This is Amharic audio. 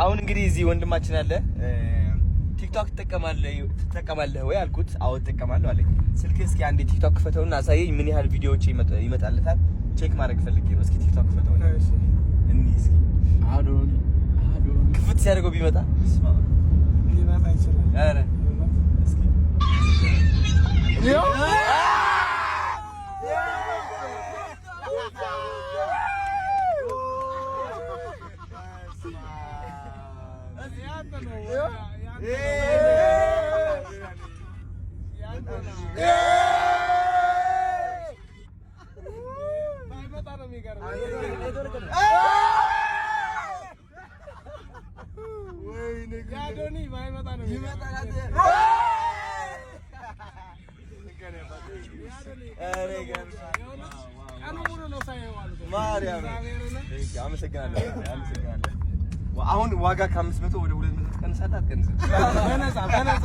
አሁን እንግዲህ እዚህ ወንድማችን አለ ቲክቶክ ትጠቀማለህ ወይ አልኩት። አዎ እጠቀማለሁ አለኝ። ስልክ እስኪ አንዴ ቲክቶክ ክፈተውና አሳየኝ ምን ያህል ቪዲዮዎች ይመጣልታል ቼክ ማድረግ ፈልጌ ነው። እስኪ ቲክቶክ ክፈተውና እሺ እንዴ እስኪ አዶኒ ክፍት ሲያደርገው ቢመጣ ሊመጣ ይችላል። አረ እስኪ አሁን ዋጋ ከ500 ወደ 200 ተቀንሳታ አትቀንስም? በነፃ